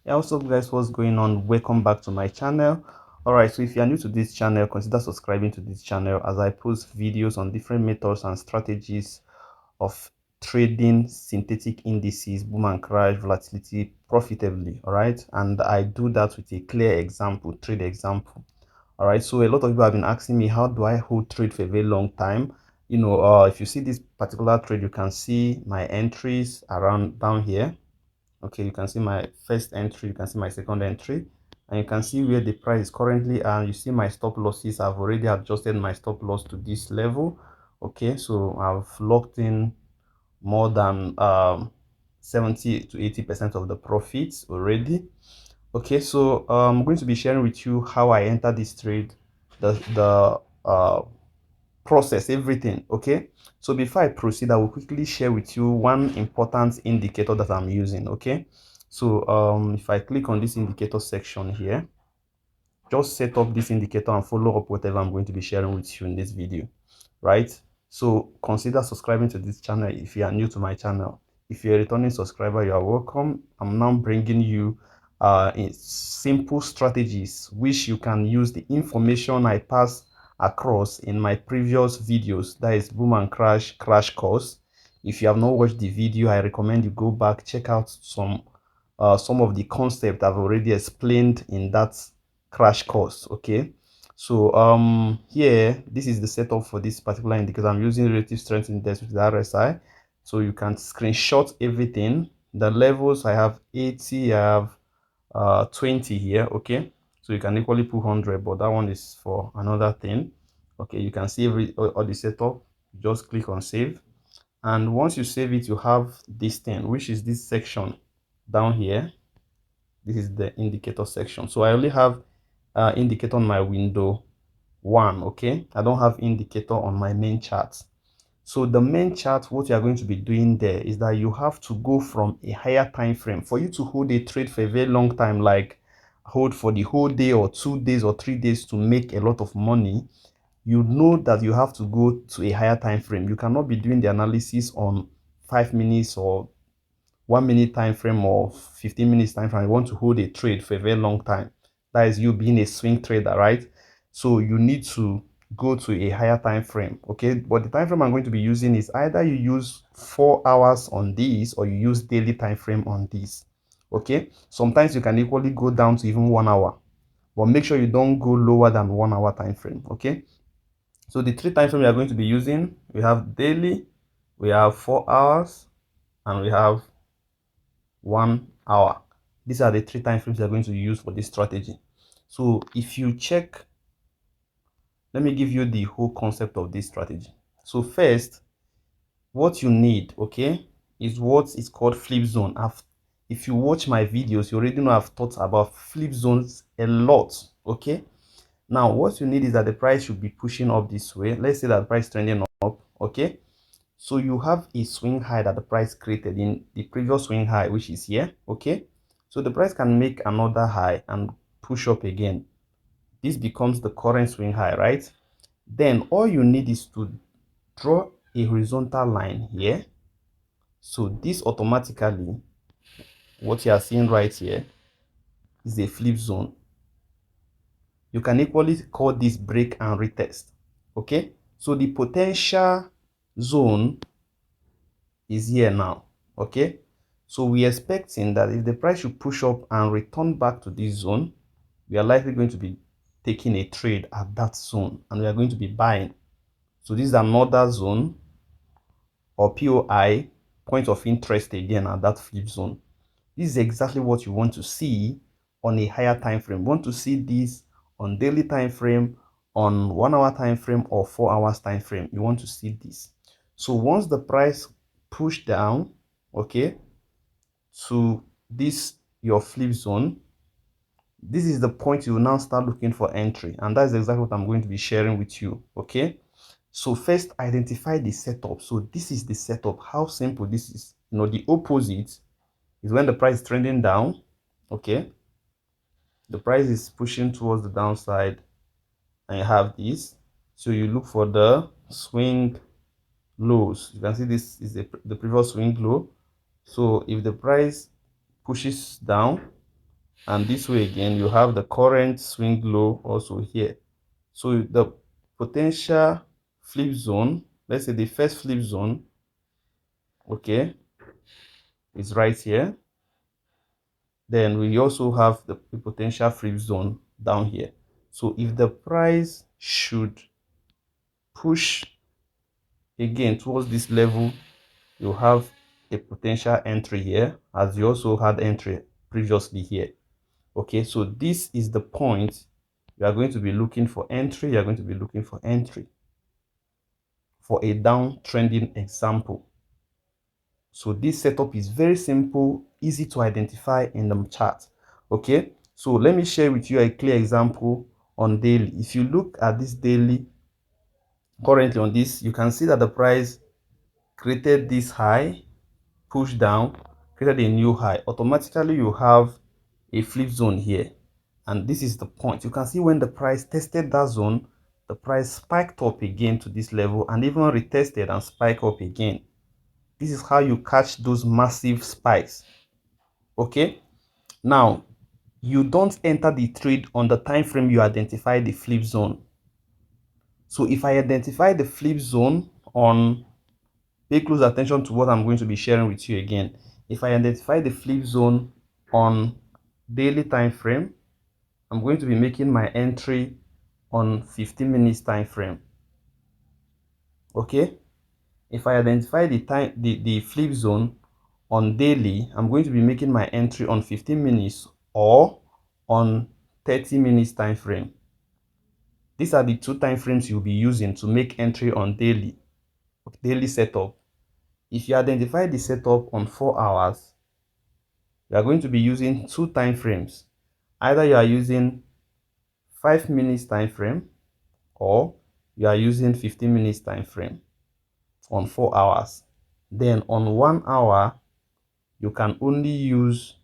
Yeah, what's up guys, what's going on? Welcome back to my channel. All right, so if you are new to this channel, consider subscribing to this channel as I post videos on different methods and strategies of trading synthetic indices, boom and crash, volatility profitably. All right, and I do that with a clear example, trade example. All right, so a lot of people have been asking me, how do I hold trade for a very long time? If you see this particular trade, you can see my entries around down here. Okay, you can see my first entry, you can see my second entry, and you can see where the price is currently, and you see my stop losses. I've already adjusted my stop loss to this level. Okay, so I've locked in more than 70 to 80% of the profits already. Okay, so I'm going to be sharing with you how I enter this trade, the process, everything. Okay, so before I proceed, I will quickly share with you one important indicator that I'm using. Okay, so if I click on this indicator section here, just set up this indicator and follow up whatever I'm going to be sharing with you in this video, right? So consider subscribing to this channel if you are new to my channel. If you're a returning subscriber, you are welcome. I'm now bringing you simple strategies which you can use the information I pass across in my previous videos, that is boom and crash course. If you have not watched the video, I recommend you go back, check out some of the concept I've already explained in that crash course. Okay, so here, this is the setup for this particular indicator. I'm using relative strength index with the RSI, so you can screenshot everything. The levels, I have 80, I have 20 here. Okay, so you can equally put 100, but that one is for another thing. Okay, you can see all the setup. Just click on save, and once you save it, you have this thing, which is this section down here. This is the indicator section. So I only have indicator on my window one. Okay, I don't have indicator on my main chart. So the main chart, what you are going to be doing there is that you have to go from a higher time frame for you to hold a trade for a very long time, like hold for the whole day or 2 days or 3 days to make a lot of money. You know that you have to go to a higher time frame. You cannot be doing the analysis on 5 minutes or 1 minute time frame or 15 minutes time frame. You want to hold a trade for a very long time. That is you being a swing trader, right? So you need to go to a higher time frame. Okay, but the time frame I'm going to be using is either you use 4 hours on this or you use daily time frame on this. Okay, sometimes you can equally go down to even 1 hour, but make sure you don't go lower than 1 hour time frame. Okay, so the three time frame we are going to be using, we have daily, we have 4 hours, and we have 1 hour. These are the three time frames you're going to use for this strategy. So if you check, let me give you the whole concept of this strategy. So first, what you need, okay, is what is called flip zone. If you watch my videos, you already know I've thought about flip zones a lot. Okay, now what you need is that the price should be pushing up this way. Let's say that the price is trending up. Okay, so you have a swing high that the price created in the previous swing high, which is here. Okay, so the price can make another high and push up again. This becomes the current swing high, right? Then all you need is to draw a horizontal line here. So this automatically, what you are seeing right here, is a flip zone. You can equally call this break and retest. Okay, so the potential zone is here now. Okay, so we're expecting that if the price should push up and return back to this zone, we are likely going to be taking a trade at that zone and we are going to be buying. So this is another zone, or POI, point of interest, again at that flip zone. This is exactly what you want to see on a higher time frame. You want to see this on daily time frame, on 1 hour time frame, or 4 hours time frame. You want to see this. So once the price push down, okay, to this your flip zone, this is the point you will now start looking for entry, and that's exactly what I'm going to be sharing with you. Okay, so first identify the setup. So this is the setup. How simple this is. The opposite is when the price is trending down. Okay, the price is pushing towards the downside and you have this. So you look for the swing lows. You can see this is the previous swing low. So if the price pushes down, and this way again you have the current swing low also here. So the potential flip zone, let's say the first flip zone, okay, is right here. Then we also have the potential flip zone down here. So if the price should push again towards this level, you have a potential entry here, as you also had entry previously here. Okay, so this is the point you are going to be looking for entry. You are going to be looking for entry for a downtrending example. So this setup is very simple, easy to identify in the chart. Okay, so let me share with you a clear example on daily. If you look at this daily, currently on this, you can see that the price created this high, pushed down, created a new high. Automatically you have a flip zone here, and this is the point. You can see when the price tested that zone, the price spiked up again to this level and even retested and spiked up again. This is how you catch those massive spikes. Okay, now you don't enter the trade on the time frame you identify the flip zone. So if I identify the flip zone on, pay close attention to what I'm going to be sharing with you again. If I identify the flip zone on daily time frame, I'm going to be making my entry on 15 minutes time frame. Okay, if I identify the flip zone on daily, I'm going to be making my entry on 15 minutes or on 30 minutes time frame. These are the two time frames you'll be using to make entry on daily setup. If you identify the setup on 4 hours, you are going to be using two time frames. Either you are using 5 minutes time frame or you are using 15 minutes time frame on 4 hours. Then on 1 hour, you can only use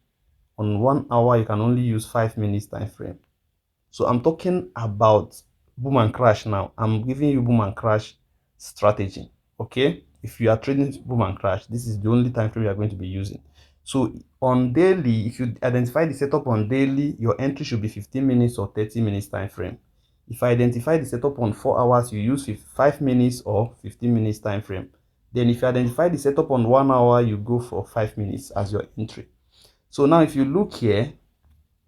5 minutes time frame. So I'm talking about boom and crash now. I'm giving you boom and crash strategy. Okay, if you are trading boom and crash, this is the only time frame you are going to be using. So on daily, if you identify the setup on daily, your entry should be 15 minutes or 30 minutes time frame. If I identify the setup on 4 hours, you use 5 minutes or 15 minutes time frame. Then if you identify the setup on 1 hour, you go for 5 minutes as your entry. So now if you look here,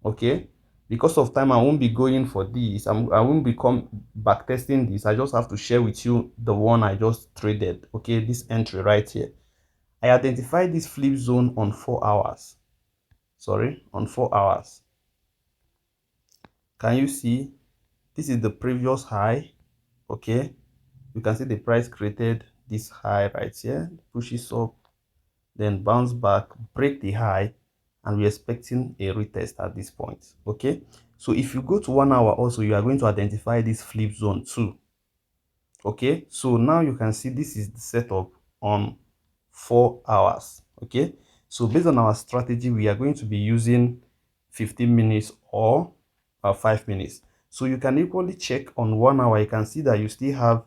okay, because of time I won't be going for this. I won't become back testing this. I just have to share with you the one I just traded. Okay, this entry right here, I identified this flip zone on 4 hours. Sorry, on 4 hours. Can you see? This is the previous high. Okay, you can see the price created this high right here, pushes up, then bounce back, break the high, and we're expecting a retest at this point. Okay, so if you go to 1 hour also, you are going to identify this flip zone too. Okay, so now you can see this is the setup on 4 hours. Okay, so based on our strategy, we are going to be using 15 minutes or 5 minutes. So you can equally check on 1 hour. You can see that you still have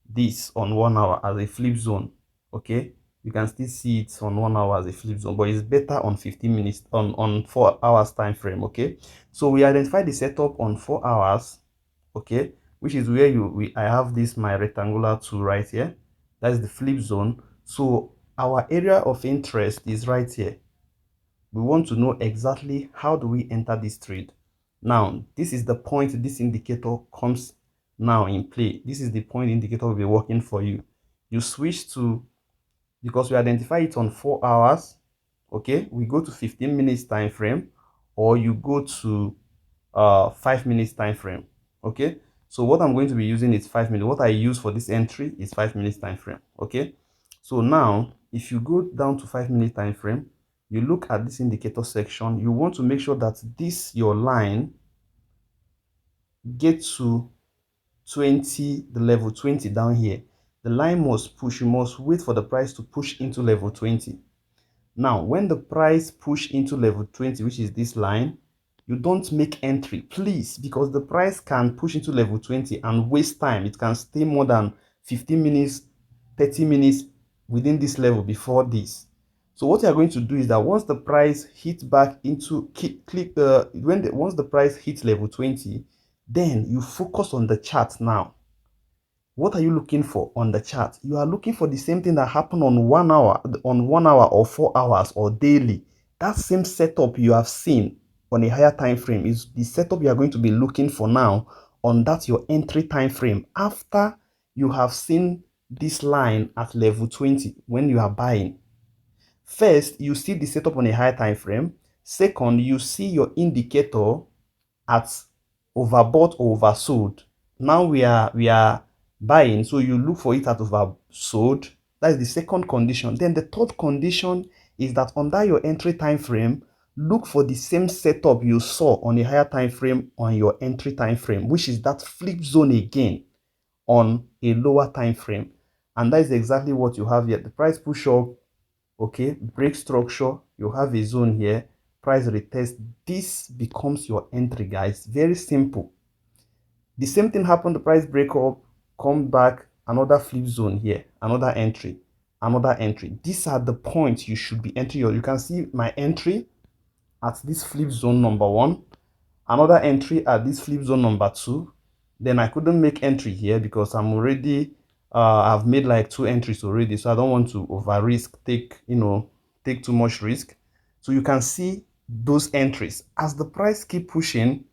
this on 1 hour as a flip zone. Okay, you can still see it on 1 hour as a flip zone, but it's better on 15 minutes on 4 hours time frame. Okay, so we identify the setup on 4 hours. Okay, which is where I have this my rectangular tool right here. That is the flip zone. So our area of interest is right here. We want to know exactly how do we enter this trade. Now this is the point this indicator comes now in play. This is the point indicator will be working for you. You switch to, because we identify it on 4 hours, okay, we go to 15 minutes time frame, or you go to 5 minutes time frame. Okay, so what I'm going to be using is 5 minutes. What I use for this entry is 5 minutes time frame. Okay, so now if you go down to 5 minute time frame, you look at this indicator section, you want to make sure that this your line gets to 20, the level 20 down here. The line must push, you must wait for the price to push into level 20. Now when the price push into level 20, which is this line, you don't make entry, please, because the price can push into level 20 and waste time. It can stay more than 15 minutes, 30 minutes within this level before this. So what you're going to do is that once the price hits back into click the once the price hits level 20, then you focus on the chart now. What are you looking for on the chart? You are looking for the same thing that happened on 1 hour or 4 hours or daily. That same setup you have seen on a higher time frame is the setup you are going to be looking for now on that your entry time frame after you have seen this line at level 20 when you are buying. First, you see the setup on a higher time frame. Second, you see your indicator at overbought or oversold. Now we are buying, so you look for it at oversold. That is the second condition. Then the third condition is that under your entry time frame, look for the same setup you saw on a higher time frame on your entry time frame, which is that flip zone again on a lower time frame. And that is exactly what you have here. The price push up, okay, break structure, you have a zone here, price retest. This becomes your entry, guys. Very simple. The same thing happened, the price break up, come back, another flip zone here, another entry, another entry. These are the points you should be entering. You can see my entry at this flip zone number 1, another entry at this flip zone number 2. Then I couldn't make entry here because I'm already I've made like 2 entries already, so I don't want to over risk, take too much risk. So you can see those entries as the price keep pushing,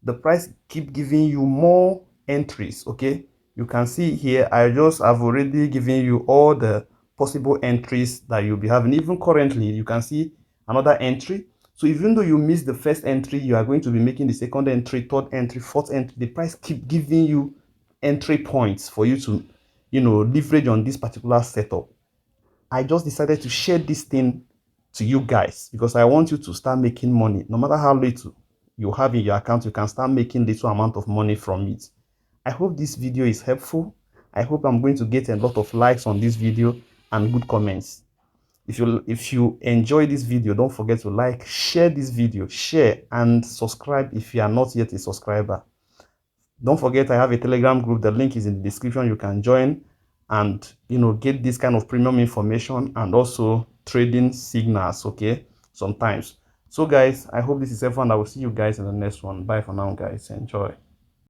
the price keep giving you more entries. Okay, you can see here I've already given you all the possible entries that you'll be having. Even currently you can see another entry. So even though you miss the first entry, you are going to be making the second entry, third entry, fourth entry. The price keep giving you entry points for you to leverage on this particular setup. I just decided to share this thing to you guys because I want you to start making money. No matter how little you have in your account, you can start making little amount of money from it. I hope this video is helpful. I hope I'm going to get a lot of likes on this video and good comments. If you enjoy this video, don't forget to like, share this video, share and subscribe if you are not yet a subscriber. Don't forget, I have a Telegram group. The link is in the description. You can join and get this kind of premium information and also trading signals, okay, sometimes. So guys, I hope this is helpful and I will see you guys in the next one. Bye for now, guys. Enjoy.